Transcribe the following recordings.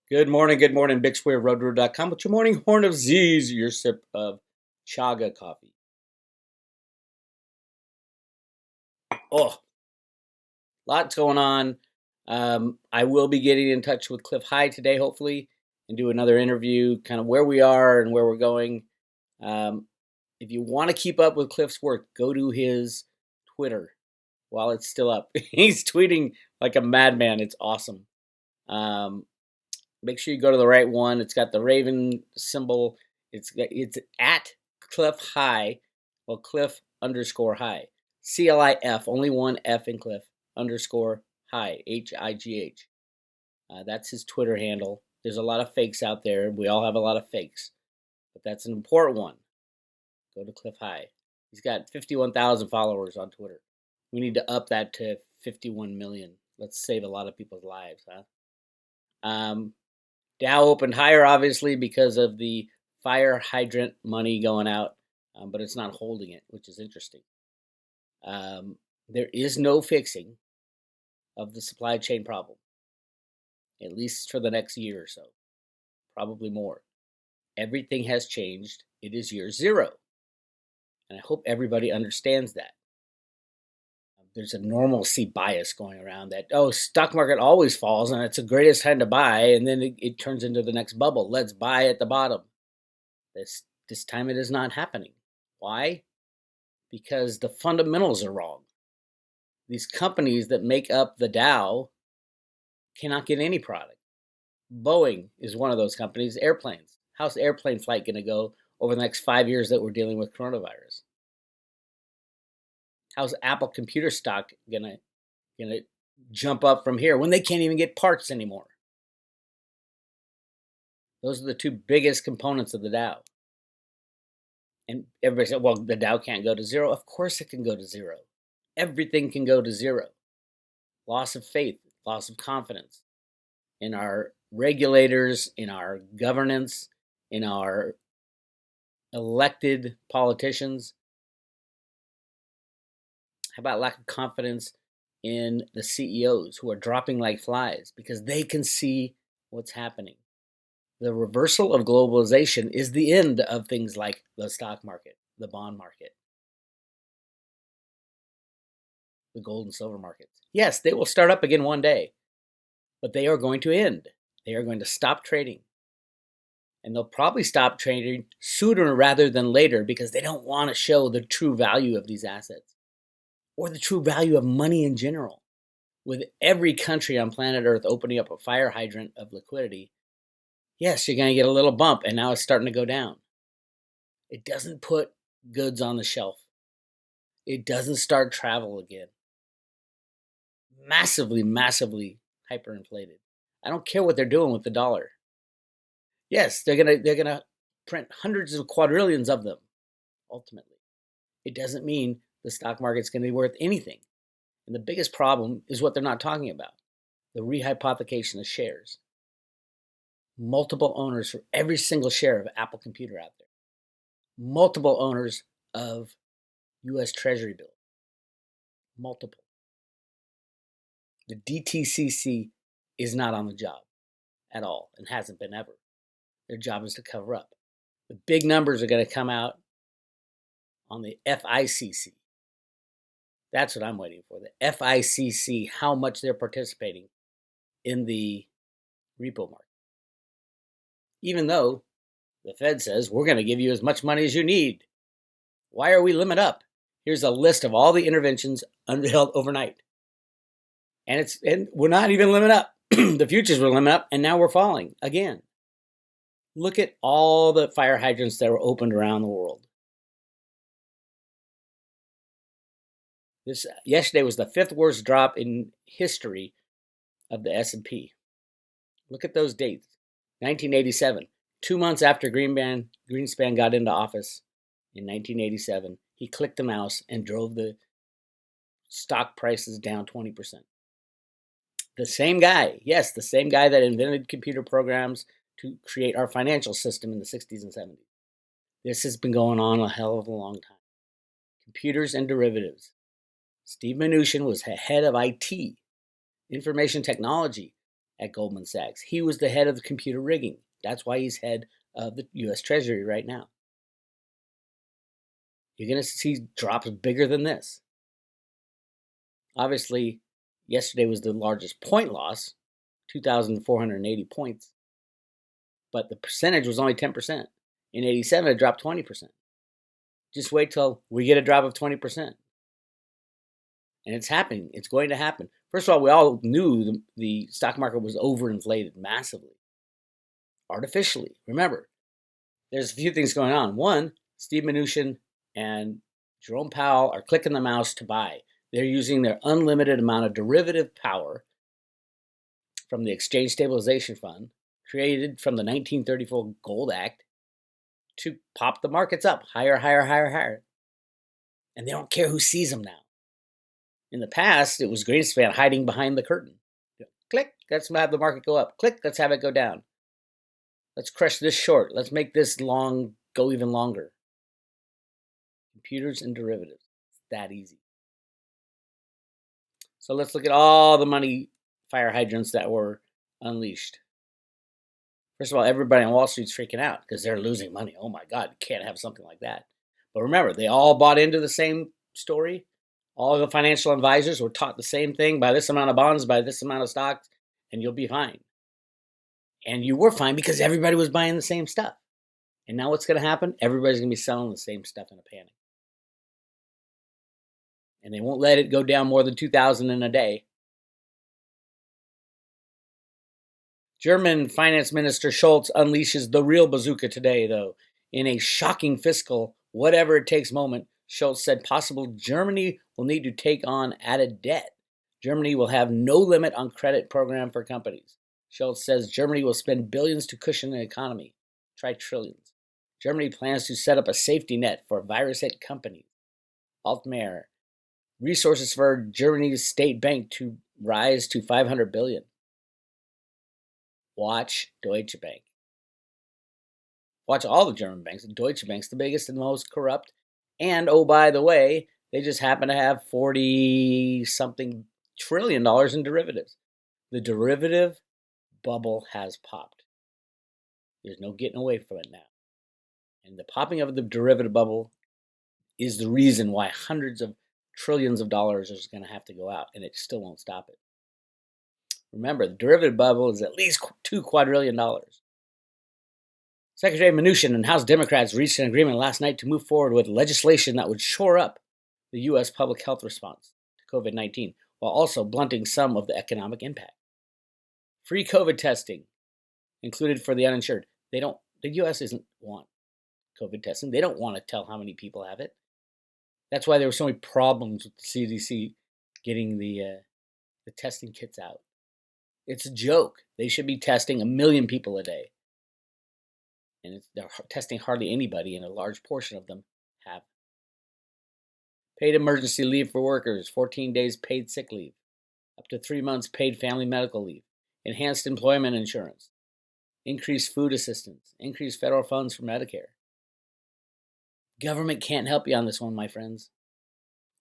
Good morning, Bix Weir, roadrunner.com with your morning horn of Z's, your sip of chaga coffee. Oh, lots going on. I will be getting in touch with Cliff High today, hopefully, and do another interview, kind of where we are and where we're going. Um, if you want to keep up with Cliff's work, go to his Twitter while it's still up. He's tweeting like a madman. It's awesome. Um, Make sure you go to the right one. It's got the Raven symbol. It's at Cliff High, well Cliff underscore High, CLIF. Only one F in Cliff underscore High, HIGH. That's his Twitter handle. There's a lot of fakes out there. We all have a lot of fakes, but that's an important one. Go to Cliff High. He's got 51,000 followers on Twitter. We need to up that to 51 million. Let's save a lot of people's lives, huh? Dow opened higher, obviously, because of the fire hydrant money going out, but it's not holding it, which is interesting. There is no fixing of the supply chain problem, at least for the next year or so, probably more. Everything has changed. It is year zero. And I hope everybody understands that. There's a normalcy bias going around that, stock market always falls and it's the greatest time to buy, and then it turns into the next bubble. Let's buy at the bottom. This time it is not happening. Why? Because the fundamentals are wrong. These companies that make up the Dow cannot get any product. Boeing is one of those companies. Airplanes. How's airplane flight going to go over the next 5 years that we're dealing with coronavirus? How's Apple computer stock gonna jump up from here when they can't even get parts anymore? Those are the two biggest components of the Dow. And everybody said, well, the Dow can't go to zero. Of course it can go to zero. Everything can go to zero. Loss of faith, loss of confidence in our regulators, in our governance, in our elected politicians. How about lack of confidence in the CEOs who are dropping like flies because they can see what's happening? The reversal of globalization is the end of things like the stock market, the bond market, the gold and silver markets. Yes, they will start up again one day, but they are going to end. They are going to stop trading. And they'll probably stop trading sooner rather than later because they don't want to show the true value of these assets or the true value of money in general. With every country on planet Earth opening up a fire hydrant of liquidity, yes, you're going to get a little bump, and now it's starting to go down. It doesn't put goods on the shelf. It doesn't start travel again. Massively, massively hyperinflated. I don't care what they're doing with the dollar. Yes, they're gonna print hundreds of quadrillions of them. Ultimately, it doesn't mean the stock market's going to be worth anything. And the biggest problem is what they're not talking about: the rehypothecation of shares. Multiple owners for every single share of Apple Computer out there. Multiple owners of U.S. Treasury bills. Multiple. The DTCC is not on the job at all and hasn't been ever. Their job is to cover up. The big numbers are going to come out on the FICC. That's what I'm waiting for. The FICC, how much they're participating in the repo market. Even though the Fed says we're going to give you as much money as you need. Why are we limit up? Here's a list of all the interventions unveiled overnight. And we're not even limit up. The futures were limit up, and now we're falling again. Look at all the fire hydrants that were opened around the world. Yesterday was the 5th worst drop in history of the S&P. Look at those dates. 1987, 2 months after Greenspan got into office in 1987, he clicked the mouse and drove the stock prices down 20%. The same guy, yes, the same guy that invented computer programs to create our financial system in the 60s and 70s. This has been going on a hell of a long time. Computers and derivatives. Steve Mnuchin was head of IT, information technology, at Goldman Sachs. He was the head of the computer rigging. That's why he's head of the U.S. Treasury right now. You're going to see drops bigger than this. Obviously, yesterday was the largest point loss, 2,480 points, but the percentage was only 10%. In 87, it dropped 20%. Just wait till we get a drop of 20%. And it's happening. It's going to happen. First of all, we all knew the stock market was overinflated massively, artificially. Remember, there's a few things going on. One, Steve Mnuchin and Jerome Powell are clicking the mouse to buy. They're using their unlimited amount of derivative power from the Exchange Stabilization Fund, created from the 1934 Gold Act, to pop the markets up higher, higher, higher, higher. And they don't care who sees them now. In the past, it was Greenspan hiding behind the curtain. Click, let's have the market go up. Click, let's have it go down. Let's crush this short. Let's make this long go even longer. Computers and derivatives. It's that easy. So let's look at all the money fire hydrants that were unleashed. First of all, everybody on Wall Street's freaking out because they're losing money. Oh my God, you can't have something like that. But remember, they all bought into the same story. All the financial advisors were taught the same thing: buy this amount of bonds, buy this amount of stocks, and you'll be fine. And you were fine because everybody was buying the same stuff. And now what's going to happen? Everybody's going to be selling the same stuff in a panic. And they won't let it go down more than 2,000 in a day. German Finance Minister Scholz unleashes the real bazooka today, though. In a shocking fiscal whatever it takes moment, Scholz said possible Germany will need to take on added debt. Germany will have no limit on credit program for companies. Scholz says Germany will spend billions to cushion the economy. Try trillions. Germany plans to set up a safety net for virus-hit companies. Altmaier. Resources for Germany's state bank to rise to 500 billion. Watch Deutsche Bank. Watch all the German banks. Deutsche Bank's the biggest and most corrupt. And, oh, by the way, they just happen to have 40-something trillion dollars in derivatives. The derivative bubble has popped. There's no getting away from it now. And the popping of the derivative bubble is the reason why hundreds of trillions of dollars is going to have to go out, and it still won't stop it. Remember, the derivative bubble is at least $2 quadrillion. Secretary Mnuchin and House Democrats reached an agreement last night to move forward with legislation that would shore up the U.S. public health response to COVID-19, while also blunting some of the economic impact. Free COVID testing included for the uninsured. The U.S. doesn't want COVID testing. They don't want to tell how many people have it. That's why there were so many problems with the CDC getting the testing kits out. It's a joke. They should be testing 1 million people a day. And they're testing hardly anybody, and a large portion of them have. Paid emergency leave for workers, 14 days paid sick leave, up to 3 months paid family medical leave, enhanced employment insurance, increased food assistance, increased federal funds for Medicare. Government can't help you on this one, my friends.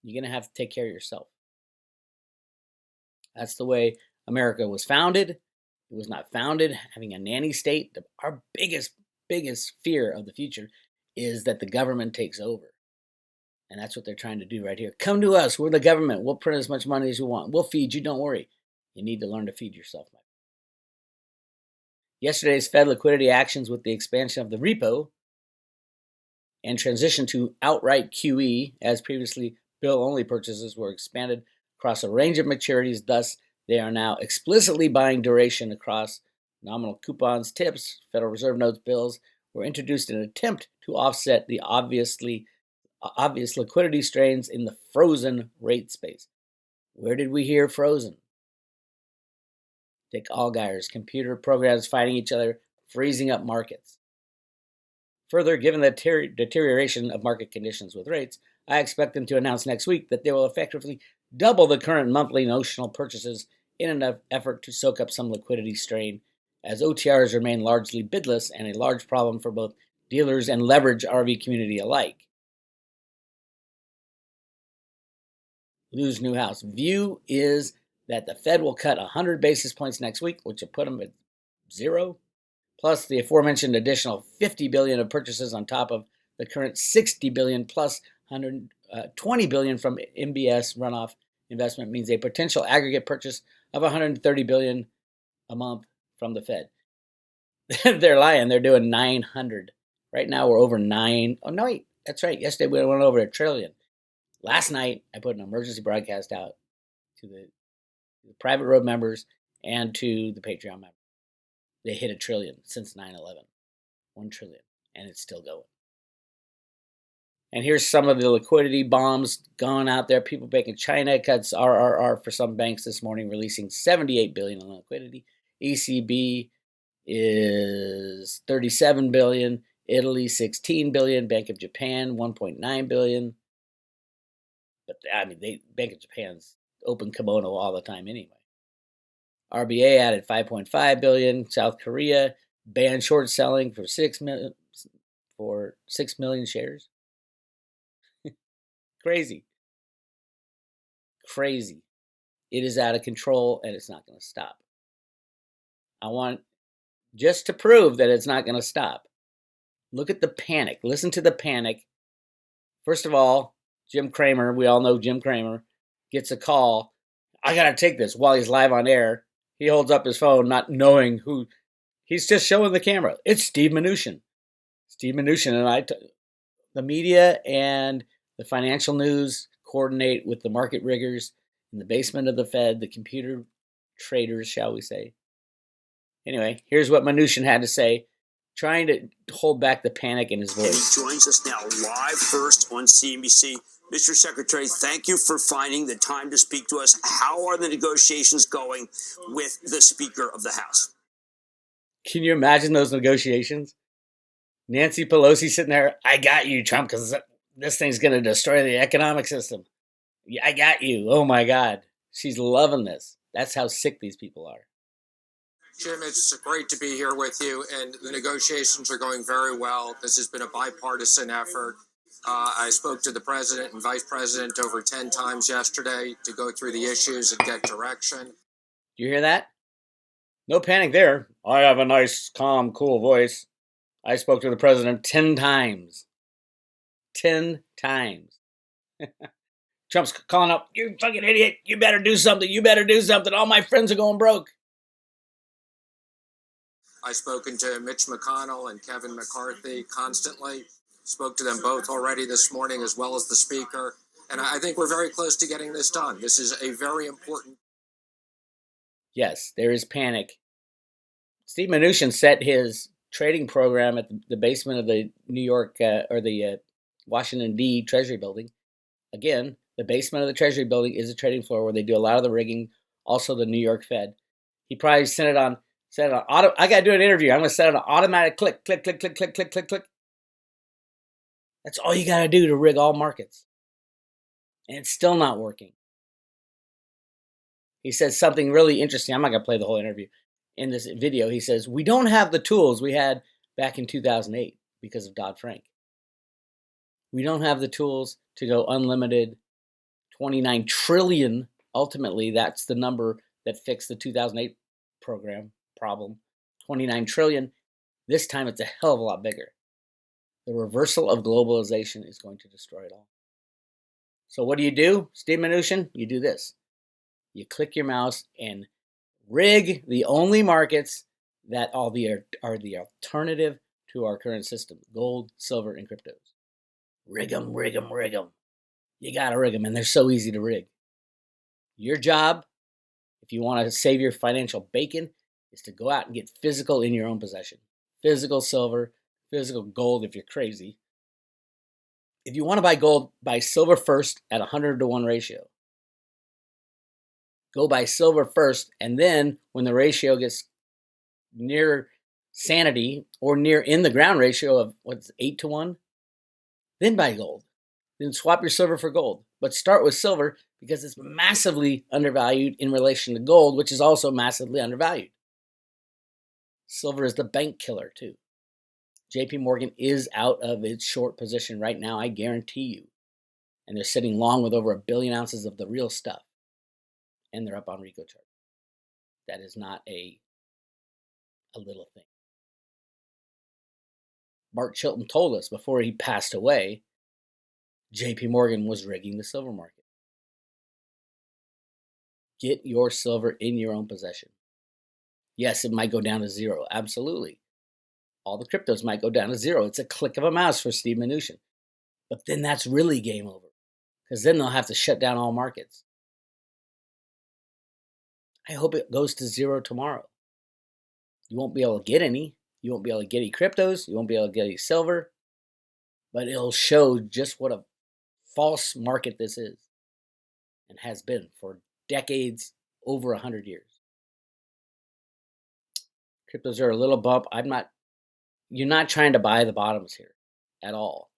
You're going to have to take care of yourself. That's the way America was founded. It was not founded having a nanny state. Our biggest fear of the future is that the government takes over. And that's what they're trying to do right here. Come to us. We're the government. We'll print as much money as you want. We'll feed you. Don't worry. You need to learn to feed yourself, my friend. Yesterday's Fed liquidity actions with the expansion of the repo and transition to outright QE, as previously bill-only purchases were expanded across a range of maturities. Thus, they are now explicitly buying duration across nominal coupons, tips, Federal Reserve notes, bills were introduced in an attempt to offset the obvious liquidity strains in the frozen rate space. Where did we hear frozen? Dick Allgire's computer programs fighting each other, freezing up markets. Further, given the deterioration of market conditions with rates, I expect them to announce next week that they will effectively double the current monthly notional purchases in an effort to soak up some liquidity strain, as OTRs remain largely bidless and a large problem for both dealers and leverage RV community alike. Lose new house. View is that the Fed will cut 100 basis points next week, which will put them at zero, plus the aforementioned additional $50 billion of purchases on top of the current $60 billion plus $120 billion from MBS runoff investment means a potential aggregate purchase of $130 billion a month from the Fed. They're lying. They're doing 900. Right now we're over 9. Oh, no, wait. That's right. Yesterday we went over $1 trillion. Last night I put an emergency broadcast out to the private road members and to the Patreon members. They hit $1 trillion since 9/11. $1 trillion. And it's still going. And here's some of the liquidity bombs going out there. People banking China cuts RRR for some banks this morning, releasing $78 billion in liquidity. ECB is $37 billion. Italy, $16 billion. Bank of Japan, $1.9 billion. But I mean, Bank of Japan's open kimono all the time anyway. RBA added $5.5 billion. South Korea banned short selling for 6 million shares. Crazy. It is out of control and it's not going to stop. I want just to prove that it's not going to stop. Look at the panic. Listen to the panic. First of all, Jim Cramer, we all know Jim Cramer, gets a call. I got to take this while he's live on air. He holds up his phone not knowing who. He's just showing the camera. It's Steve Mnuchin. Steve Mnuchin and the media and the financial news coordinate with the market riggers in the basement of the Fed, the computer traders, shall we say. Anyway, here's what Mnuchin had to say, trying to hold back the panic in his voice. He joins us now live first on CNBC. Mr. Secretary, thank you for finding the time to speak to us. How are the negotiations going with the Speaker of the House? Can you imagine those negotiations? Nancy Pelosi sitting there, I got you, Trump, because this thing's going to destroy the economic system. I got you. Oh, my God. She's loving this. That's how sick these people are. Jim, it's great to be here with you, and the negotiations are going very well. This has been a bipartisan effort. I spoke to the president and vice president over 10 times yesterday to go through the issues and get direction. Do you hear that? No panic there. I have a nice, calm, cool voice. I spoke to the president 10 times. 10 times. Trump's calling up, you fucking idiot. You better do something. You better do something. All my friends are going broke. I've spoken to Mitch McConnell and Kevin McCarthy constantly. Spoke to them both already this morning, as well as the speaker. And I think we're very close to getting this done. This is a very important. Yes, there is panic. Steve Mnuchin set his trading program at the basement of the New York or the Washington, D. Treasury building. Again, the basement of the Treasury building is a trading floor where they do a lot of the rigging, also the New York Fed. He probably set it on auto. I got to do an interview. I'm going to set it on automatic click, click, click, click, click, click, click, click. That's all you got to do to rig all markets. And it's still not working. He says something really interesting. I'm not going to play the whole interview. In this video, he says, we don't have the tools we had back in 2008 because of Dodd-Frank. We don't have the tools to go unlimited 29 trillion. Ultimately, that's the number that fixed the 2008 problem. 29 trillion. This time it's a hell of a lot bigger. The reversal of globalization is going to destroy it all. So what do, Steve Mnuchin? You do this. You click your mouse and rig the only markets that are the alternative to our current system. Gold, silver, and cryptos. Rig them, rig them, rig them. You got to rig them, and they're so easy to rig. Your job, if you want to save your financial bacon, is to go out and get physical in your own possession. Physical silver, physical gold if you're crazy. If you want to buy gold, buy silver first at 100-to-1 ratio. Go buy silver first, and then when the ratio gets near sanity or near in the ground ratio of 8-to-1, then buy gold. Then swap your silver for gold. But start with silver because it's massively undervalued in relation to gold, which is also massively undervalued. Silver is the bank killer too. JP Morgan is out of its short position right now, I guarantee you. And they're sitting long with over 1 billion ounces of the real stuff. and they're up on Rico chart. That is not a little thing. Mark Chilton told us before he passed away, JP Morgan was rigging the silver market. Get your silver in your own possession. Yes, it might go down to zero. Absolutely. All the cryptos might go down to zero. It's a click of a mouse for Steve Mnuchin. But then that's really game over, because then they'll have to shut down all markets. I hope it goes to zero tomorrow. You won't be able to get any. You won't be able to get any cryptos. You won't be able to get any silver. But it'll show just what a false market this is and has been for decades, over 100 years. Cryptos are a little bump. You're not trying to buy the bottoms here at all.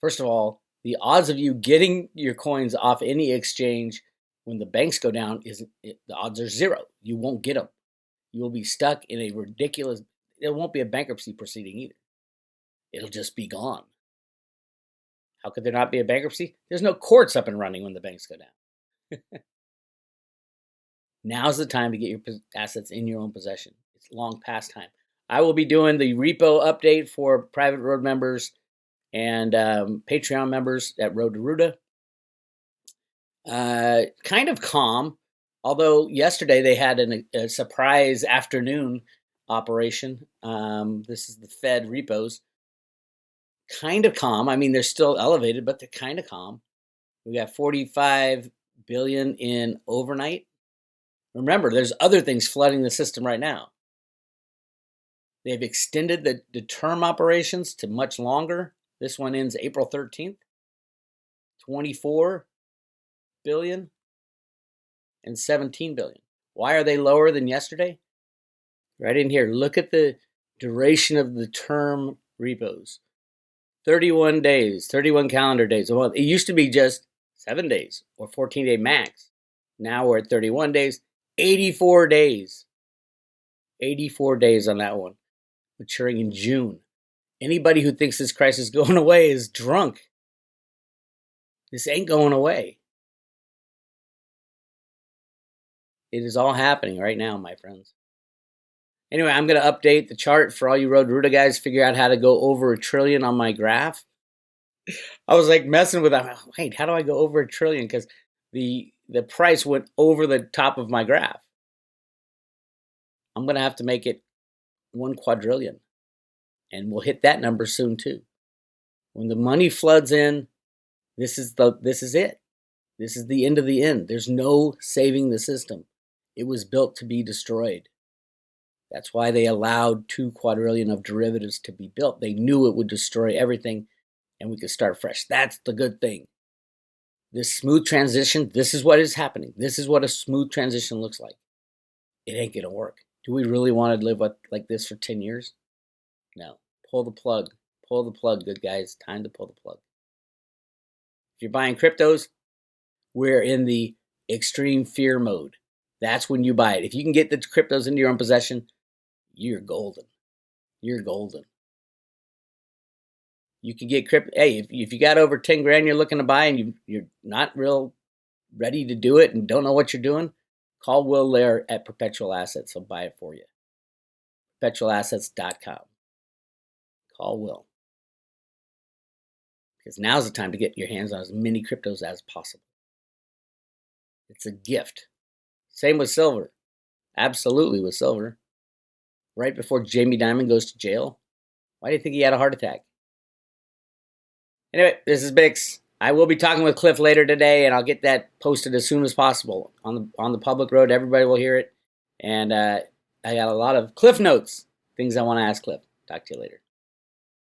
First of all, the odds of you getting your coins off any exchange when the banks go down, the odds are zero. You won't get them. You will be stuck in a ridiculous, it won't be a bankruptcy proceeding either. It'll just be gone. How could there not be a bankruptcy? There's no courts up and running when the banks go down. Now's the time to get your assets in your own possession. It's long past time. I will be doing the repo update for private road members and Patreon members at Road to Ruta. Kind of calm, although yesterday they had a surprise afternoon operation. This is the Fed repos. Kind of calm. I mean, they're still elevated, but they're kind of calm. We got 45 billion in overnight. Remember, there's other things flooding the system right now. They've extended the term operations to much longer. This one ends April 13th. 24 billion and 17 billion. Why are they lower than yesterday? Right in here, look at the duration of the term repos. 31 days, 31 calendar days a month. It used to be just 7 days or 14-day max. Now we're at 31 days, 84 days. 84 days on that one, maturing in June. Anybody who thinks this crisis is going away is drunk. This ain't going away. It is all happening right now, my friends. Anyway, I'm going to update the chart for all you Road Ruta guys, figure out how to go over $1 trillion on my graph. I was like messing with that. Wait, how do I go over $1 trillion? Because the price went over the top of my graph. I'm going to have to make it 1 quadrillion. And we'll hit that number soon too. When the money floods in, this is it. This is the end of the end. There's no saving the system. It was built to be destroyed. That's why they allowed 2 quadrillion of derivatives to be built. They knew it would destroy everything and we could start fresh. That's the good thing. This smooth transition, this is what is happening. This is what a smooth transition looks like. It ain't going to work. Do we really want to live like this for 10 years? No. Pull the plug. Pull the plug, good guys. Time to pull the plug. If you're buying cryptos, we're in the extreme fear mode. That's when you buy it. If you can get the cryptos into your own possession, you're golden. You're golden. You can get crypto. Hey, if you got over 10 grand you're looking to buy and you're not real ready to do it and don't know what you're doing, call Will Lair at Perpetual Assets. He'll buy it for you. PerpetualAssets.com. Call Will. Because now's the time to get your hands on as many cryptos as possible. It's a gift. Same with silver. Absolutely with silver. Right before Jamie Dimon goes to jail. Why do you think he had a heart attack? Anyway, this is Bix. I will be talking with Cliff later today, and I'll get that posted as soon as possible on the public road. Everybody will hear it. And I got a lot of Cliff notes, things I want to ask Cliff. Talk to you later.